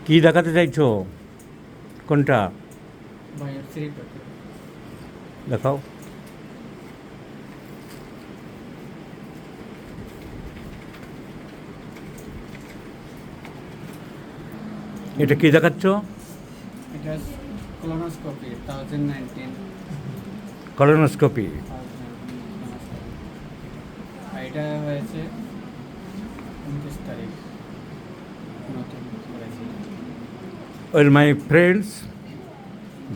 কি দেখাতে চাইছো? কোনটা দেখাও। এটা কি দেখাচ্ছ? এটা কোলোনোস্কোপি 2019 কলোনোস্কোপি। এটা হয়েছে 29 তারিখ নতুন করেছি। Well, my friends,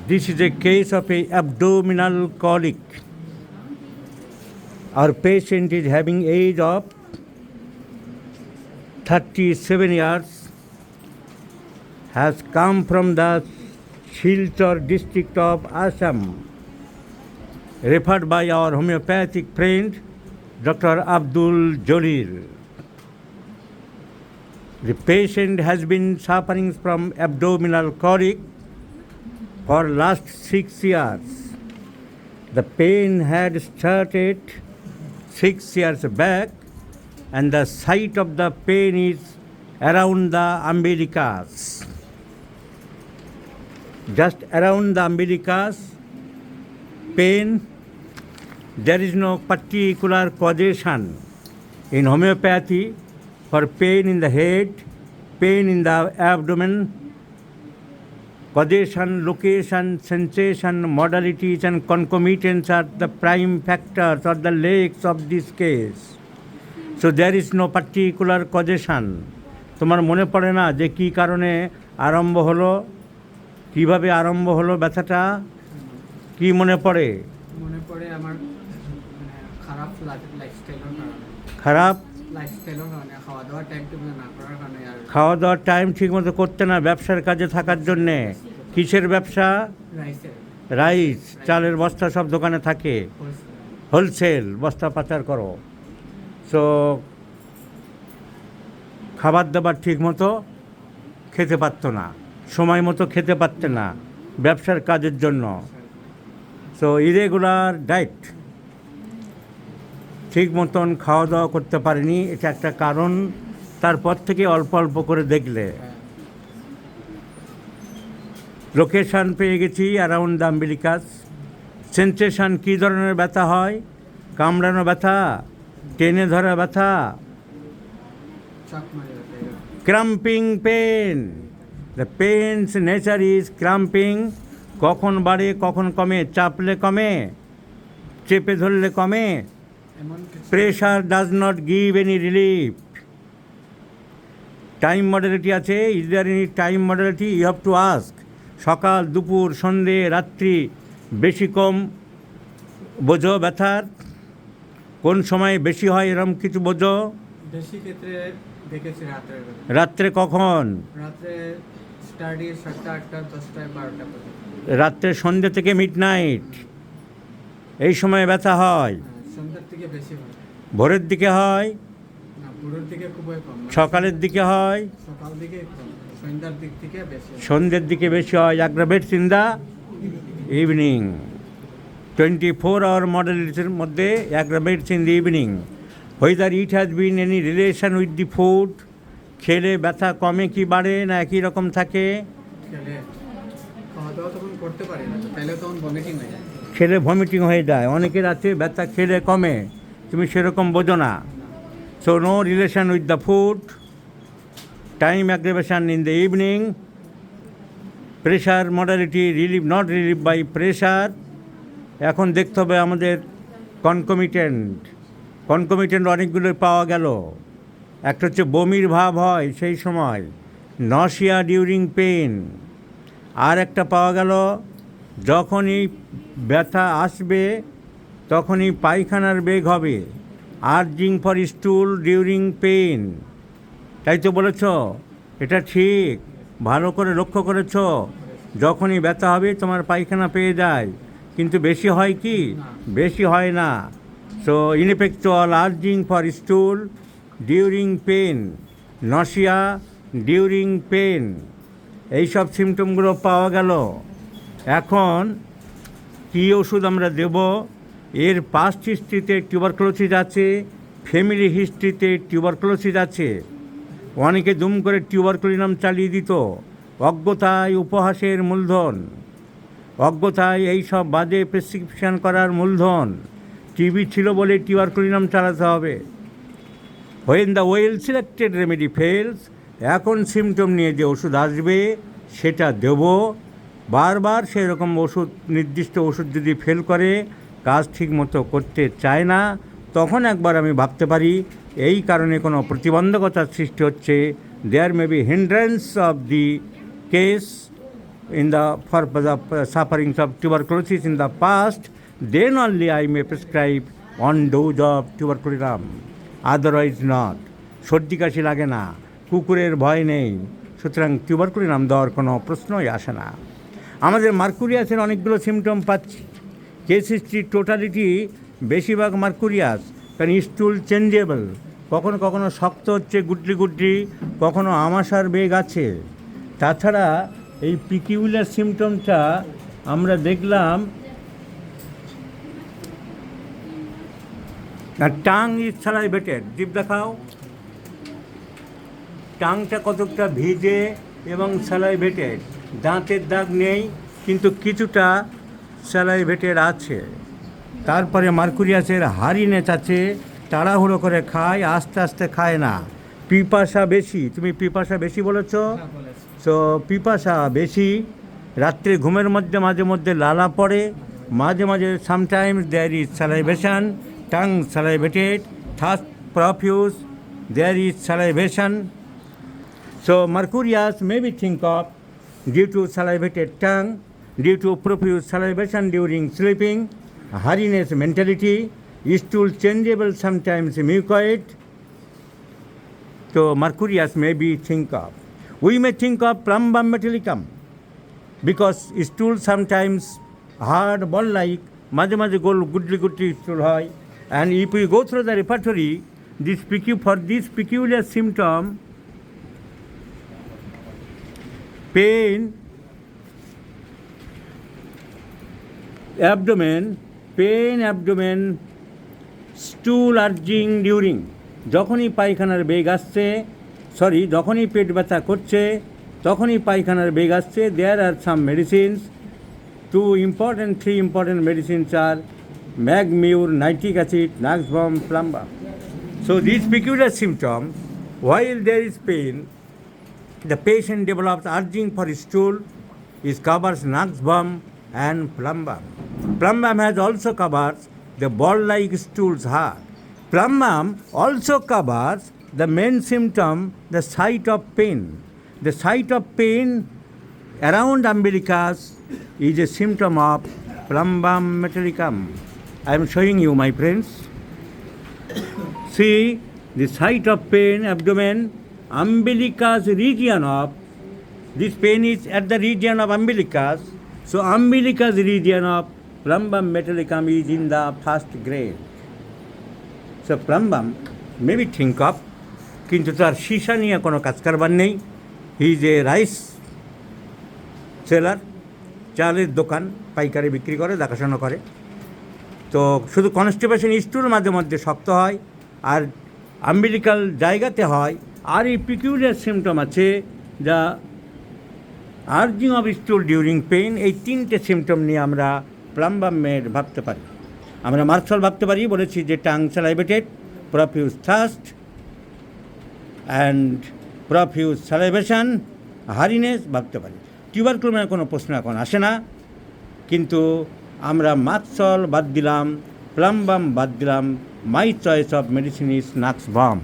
this is a case of a abdominal colic. Our patient is having age of 37 years, has come from the Silchar district of Assam, referred by our homeopathic friend, Dr. Abdul Jalil. The patient has been suffering from abdominal colic for last 6 years. The pain had started 6 years back, and the site of the pain is around the umbilicus. Just around the umbilicus, pain. There is no particular causation in homeopathy for pain in the head, pain in the abdomen. Causation, location, sensation, modalities and concomitants are the prime factors or the legs of this case. So there is no particular causation. তোমার মনে পড়ে না যে কী কারণে আরম্ভ হলো, কিভাবে আরম্ভ হলো ব্যথাটা? কি মনে পড়ে? মনে পড়ে আমার খারাপ লাইফস্টাইলের কারণে। খারাপ লাইফস্টাইলের কারণে, খাওয়া দাওয়ার টাইম টেবিল না করার কারণে। আর খাওয়া দাওয়ার টাইম ঠিকমতো করতে না, ব্যবসার কাজে থাকার জন্যে। কিসের ব্যবসা? রাইসের রাইস, চালের বস্তা সব দোকানে থাকে, হোলসেল বস্তা পাচার করো। সো খাবার দাবার ঠিক মতো খেতে পারতো না, সময় মতো খেতে পারতে না ব্যবসার কাজের জন্য। সো ইরেগুলার ডায়েট, ঠিক মতন খাওয়া দাওয়া করতে পারেনি, এটা একটা কারণ। তারপর থেকে অল্প অল্প করে দেখলে লোকেশান পেয়ে গেছি অ্যারাউন্ড দ্য আম্বিলিকাস। সেন্সেশন, কী ধরনের ব্যথা হয়? কামড়ানো ব্যথা, টেনে ধরা ব্যথা, cramping pain. The pain's nature is cramping. কখন বাড়ে কখন কমে, চাপলে কমে, চেপে ধরলে কমে। Pressure does not give any relief. Time modality আছে, is there any time modality? You have to ask. সকাল, দুপুর, সন্ধে, রাত্রি, বেশি কম বোঝো ব্যথার? কোন সময় বেশি হয় এরকম কিছু বোঝো? বেশি ক্ষেত্রে দেখেছি রাত্রে। কখন? রাত্রে স্টাডি 7টা 8টা 10টা 12টা পর্যন্ত। রাত্রে সন্ধ্যে থেকে মিডনাইট এই সময় ব্যথা হয়? সন্ধ্যার দিকে বেশি হয়। ভোরের দিকে হয়? না, ভোরের দিকে খুবই কম। সকালের দিকে হয়? সকাল দিকে কম, সন্ধ্যার দিক থেকে বেশি। সন্ধ্যের দিকে বেশি হয়। Aggravates in the evening. 24 hour মডেলিটির মধ্যে aggravates in the evening. Whether it has been any relation with the food. খেলে ব্যথা কমে কি বাড়ে, না একই রকম থাকে? খেলে খাওয়া দাওয়া তখন করতে পারি না, তাহলে তখন ভমিটিং হয়ে যায়। খেলে ভমিটিং হয়ে যায়। অনেকের আছে ব্যথা খেলে কমে, তুমি সেরকম বোঝো না। So no relation with the food, time aggravation in the evening, pressure modality relieve not relieve by pressure. এখন দেখতে হবে আমাদের কনকমিটেন্ট। কনকমিটেন্ট অনেকগুলো পাওয়া গেল। একটা হচ্ছে বমির ভাব হয় সেই সময়, নসিয়া ডিউরিং পেন। আর একটা পাওয়া গেল যখনই ব্যথা আসবে তখনই পায়খানার বেগ হবে, urging for stool during pain. তাই তো বলেছ? এটা ঠিক, ভালো করে লক্ষ্য করেছ। যখনই ব্যথা হবে তোমার পায়খানা পেয়ে যায়, কিন্তু বেশি হয় কি? বেশি হয় না। So ineffectual urging for stool during pain, nausea during pain, এইসব সিমটমগুলো পাওয়া গেল। এখন কী ওষুধ আমরা দেব? এর পাস্ট হিস্ট্রিতে টিউবারকুলোসিস আছে, ফ্যামিলি হিস্ট্রিতে টিউবারকুলোসিস আছে। অনেকে দুম করে টিউবারকুলিনাম চালিয়ে দিত, অজ্ঞতায় উপহাসের মূলধন, অজ্ঞতায় এই সব বাজে প্রেসক্রিপশন করার মূলধন। টিবি ছিল বলে টিউবারকুলিনাম চালাতে হবে। When the well selected remedy fails, এখন সিমটম নিয়ে যে ওষুধ আসবে সেটা দেব। বারবার সেরকম ওষুধ, নির্দিষ্ট ওষুধ যদি ফেল করে, কাজ ঠিক মতো করতে চায় না, তখন একবার আমি ভাবতে পারি এই কারণে কোনো প্রতিবন্ধকতার সৃষ্টি হচ্ছে, there may be hindrance of the case in the for the sufferings of tuberculosis in the past, then only I may prescribe one dose of tuberculinum, otherwise not. সর্দি কাশি লাগে না, কুকুরের ভয় নেই, সুতরাং টিউবারকুলিনাম দেওয়ার কোনো প্রশ্নই আসে না। আমাদের মার্কুরিয়াসের অনেকগুলো সিমটম পাচ্ছি। কেস হিস্ট্রি টোটালিটি বেশিরভাগ মার্কুরিয়াস, কারণ স্টুল চেঞ্জেবল, কখনো কখনো শক্ত হচ্ছে গুডলি গুডলি, কখনো আমাশার বেগ আছে। তাছাড়া এই পিকিউলার সিমটমটা আমরা দেখলাম, টাং ইজ স্যালাইভেটেড, জিভ দেখাও, টাংটা কতকটা ভিজে এবং স্যালাইভেটেড, দাঁতের দাগ নেই কিন্তু কিছুটা স্যালাইভেটেড আছে। তারপরে মার্কুরিয়াসের হারিনেস আছে, তাড়াহুড়ো করে খায়, আস্তে আস্তে খায় না। পিপাসা বেশি, তুমি পিপাসা বেশি বলেছ, সো পিপাসা বেশি। রাত্রে ঘুমের মধ্যে মাঝে মধ্যে লালা পড়ে, মাঝে মাঝে sometimes there is salivation, tongue salivated, thirst profuse, there is salivation. So Mercurius may be think of due to salivated tongue, due to profuse salivation during sleeping, hurriedness mentality, stool changeable sometimes mucoid. So mercurius may be think of. We may think of plumbum metallicum because stool sometimes hard ball like, মাঝে মাঝে গোল Goodley Goodley stool হয়। And if we go through the repertory, for this peculiar symptom, pain, abdomen, স্টুল urging during, যখনই পায়খানার বেগ আসছে, যখনই পেট ব্যথা করছে, তখনই পায়খানার বেগ আসছে। There are some medicines, three important medicines are Mag Mur, nitric acid, Nux Vom, plumbum. So these peculiar symptoms, while there is pain, the patient develops urging for stool, is covers naxbum and plumbum. Plumbum has also covers the ball-like stools hard. Plumbum also covers the main symptom, the site of pain. The site of pain around umbilicus is a symptom of plumbum metallicum. I am showing you, my friends. See the site of pain, abdomen, umbilicus region of, this pain is at the region of umbilicus, so umbilicus region of plumbum metallicum is in the first grade. So plumbum maybe think of, কিন্তু তার সীসা নিয়ে কোনো কাজ কারবার নেই। He is a rice seller, চালের দোকান, পাইকারি বিক্রি করে, দেখাশোনা করে। তো শুধু কনস্টিপেশন, স্টুল মাঝে মধ্যে শক্ত হয় আর আম্বিলিকাল জায়গাতে হয়। আর এই পিকিউলিয়ার সিমটম আছে, যা আর্জিং অফ স্টুল ডিউরিং পেইন। এই তিনটে সিমটম নিয়ে আমরা প্লাম্বামের ভাবতে পারি। আমরা মার্কসল ভাবতে পারি, বলেছি যে tongue salivated, profuse thirst and profuse salivation, hurriedness ভাবতে পারি। টিউবারকুলিনামের কোনো প্রশ্ন এখন আসে না, কিন্তু আমরা মার্কসল বাদ দিলাম, প্লাম্বাম বাদ দিলাম। My choice of medicine is Nux Vom.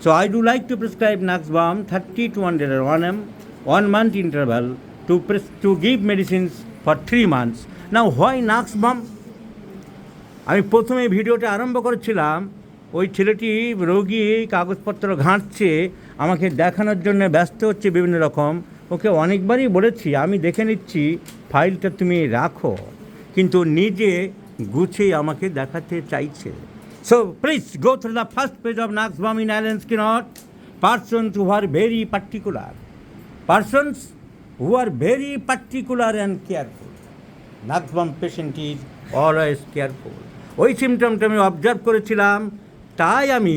So I do like to prescribe Naxbam 30 to 100 1 1 month interval to give medicines for 3 months. Now why Naxbam? আমি প্রথমে ভিডিওটা আরম্ভ করেছিলাম, ওই ছেলেটি রোগী কাগজপত্র ঘাঁটছে, আমাকে দেখানোর জন্য ব্যস্ত হচ্ছে বিভিন্ন রকম। ওকে অনেকবারই বলেছি আমি দেখে নিচ্ছি, ফাইলটা তুমি রাখো, কিন্তু নিজে গুছিয়ে আমাকে দেখাতে চাইছে। So please go through the first page of Naxbam in Allen Skinner. Persons who are very particular. Persons who are very particular and careful. Naxbam patient is always careful. ওই সিমটমটা আমি অবজার্ভ করেছিলাম, তাই আমি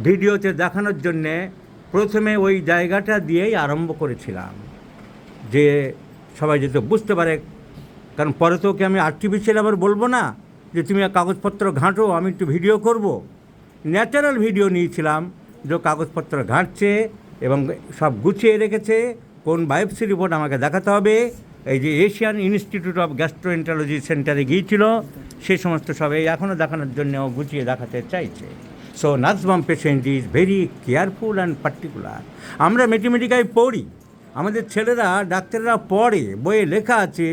ভিডিওতে দেখানোর জন্যে প্রথমে ওই জায়গাটা দিয়েই আরম্ভ করেছিলাম, যে সবাই যাতে বুঝতে পারে। কারণ পরে তো ওকে আমি আর্টিফিশিয়াল আবার বলবো না যে তুমি কাগজপত্র ঘাঁটো, আমি একটু ভিডিও করব। ন্যাচারাল ভিডিও নিয়েছিলাম, যে কাগজপত্র ঘাঁটছে এবং সব গুছিয়ে রেখেছে, কোন বায়োপসি রিপোর্ট আমাকে দেখাতে হবে। এই যে এশিয়ান ইনস্টিটিউট অফ গ্যাস্ট্রোএন্টারোলজি সেন্টারে গিয়েছিল, সেই সমস্ত সব এই এখনও দেখানোর জন্য গুছিয়ে দেখাতে চাইছে। So Nux Vom patient is very careful and particular. আমরা ম্যাথমেটিকায় পড়ি, আমাদের ছেলেরা ডাক্তাররা পড়ে, বইয়ে লেখা আছে,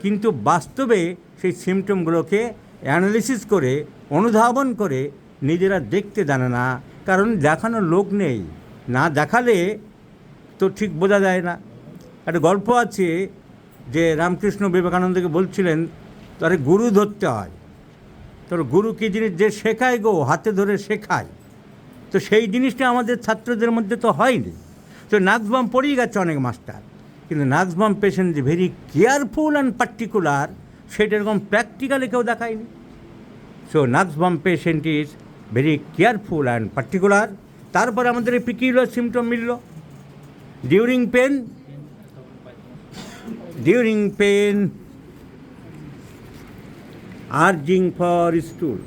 কিন্তু বাস্তবে সেই সিমটমগুলোকে অ্যানালিসিস করে অনুধাবন করে নিজেরা দেখতে জানে না, কারণ দেখানোর লোক নেই। না দেখালে তো ঠিক বোঝা যায় না। একটা গল্প আছে যে রামকৃষ্ণ বিবেকানন্দকে বলছিলেন, তারে গুরু ধরতে হয়। তোর গুরু কী জিনিস, যে শেখায় গো, হাতে ধরে শেখায়। তো সেই জিনিসটা আমাদের ছাত্রদের মধ্যে তো হয়নি। তো নাক্সবাম পড়িয়ে গেছে অনেক মাস্টার, কিন্তু নাক্সবাম পেশেন্ট যে ভেরি কেয়ারফুল অ্যান্ড পার্টিকুলার, সেটা এরকম প্র্যাকটিক্যালি কেউ দেখায়নি। So Nux Vom patient is very careful and particular. তারপরে আমাদের এই পিকিউলার সিমটম মিলল। During pain urging for stool,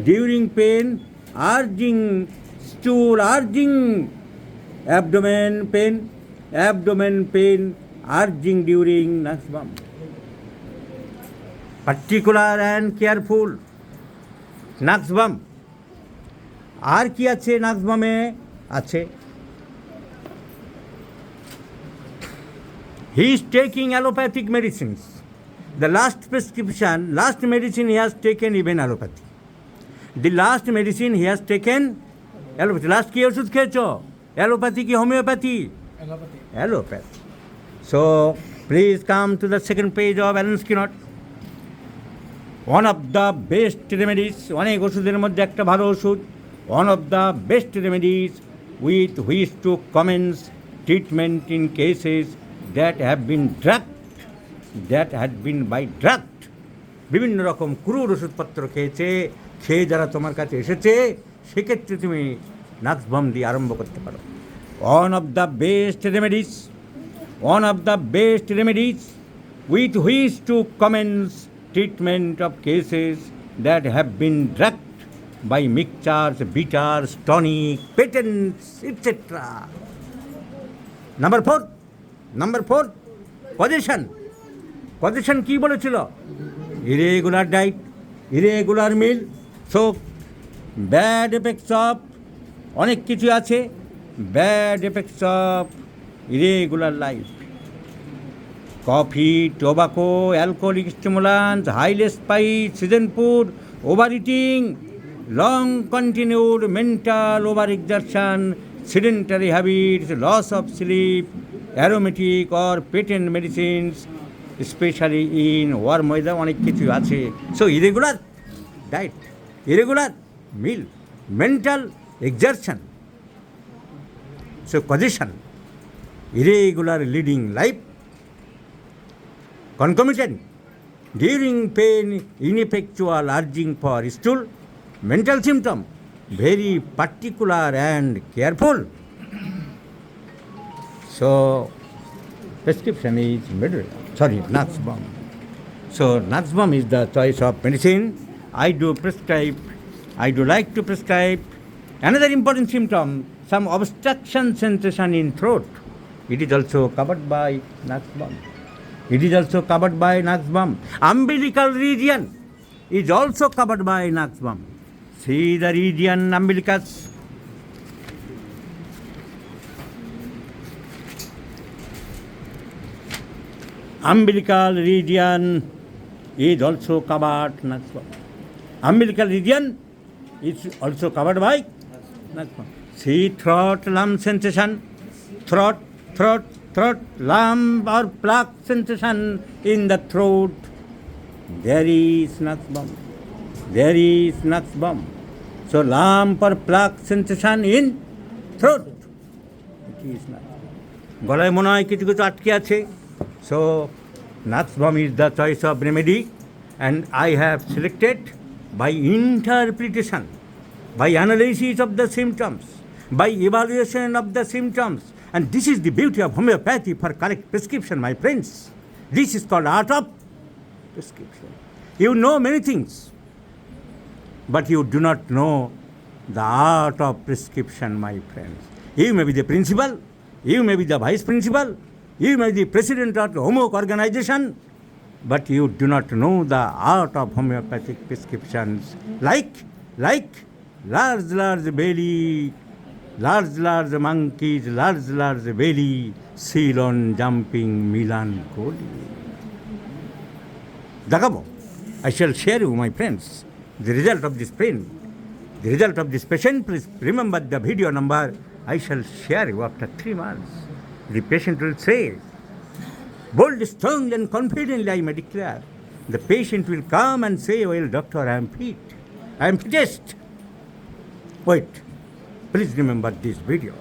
during pain urging stool, urging abdomen pain urging during naxbam. Particular and careful naxbam. আর কি আছে নাক্সবামে? আছে he is taking allopathic medicines. The last prescription, last medicine he has taken even allopathy. The last medicine he has taken allopathy. Last কি ওষুধ খেয়েছো? Allopathy কি homeopathy? Allopathy. So please come to the second page of Allen Skinner. One of the best remedies, অনেক ওষুধের মধ্যে একটা ভালো ওষুধ, one of the best remedies with which to commence treatment in cases that have been by drug. বিভিন্ন রকম ক্রুর ওষুধপত্র খেয়ে যারা তোমার কাছে এসেছে, সেক্ষেত্রে তুমি নাক্সবাম দিয়ে আরম্ভ করতে পারো। one of the best remedies with which to commence treatment of cases that have been drugged by mixtures, bitters, tonic, patents, etc. Number four, position কী বলেছিল? Irregular diet, irregular meal, so bad effects of অনেক কিছু আছে, bad effects of irregular life. Coffee, tobacco, alcoholic stimulants, highly spice, season food, over eating, long continued mental over exertion, sedentary habits, loss of sleep, aromatic or patent medicines, especially in warm weather, অনেক কিছু আছে। So irregular diet, irregular meal, mental exertion, so position, irregular leading life, concomitant, during pain, ineffectual urging for stool, mental symptom, very particular and careful. So prescription is naxbam. So naxbam is the choice of medicine. I do like to prescribe. Another important symptom, some obstruction sensation in throat. It is also covered by naxbam. Umbilical region is also covered by naxbam. See the region umbilicus. Umbilical region is also covered naxbam. Umbilical region is also covered by naxbam. See throat lump sensation, throat lump or plaque sensation in the throat. There is naxbam. So lump or plaque sensation in throat. It is naxbam. গলায় মনে হয় কিছু কিছু আটকে আছে। So naxbam is the choice of remedy, and I have selected by interpretation, by analysis of the symptoms, by evaluation of the symptoms. And this is the beauty of homeopathy for correct prescription, my friends. This is called art of prescription. You know many things, but you do not know the art of prescription, my friends. You may be the principal, you may be the vice principal, you may be the president of the homework organization, but you do not know the art of homeopathic prescriptions. Like large belly, large monkeys, large belly, Ceylon jumping melancholy. Dagabo, I shall share you, my friends, the result of this print, the result of this patient. Please remember the video number. I shall share you after 3 months. The patient will say, bold, strong and confidently I may declare. The patient will come and say, well, doctor, I am fit. I am fittest. Wait, please remember this video.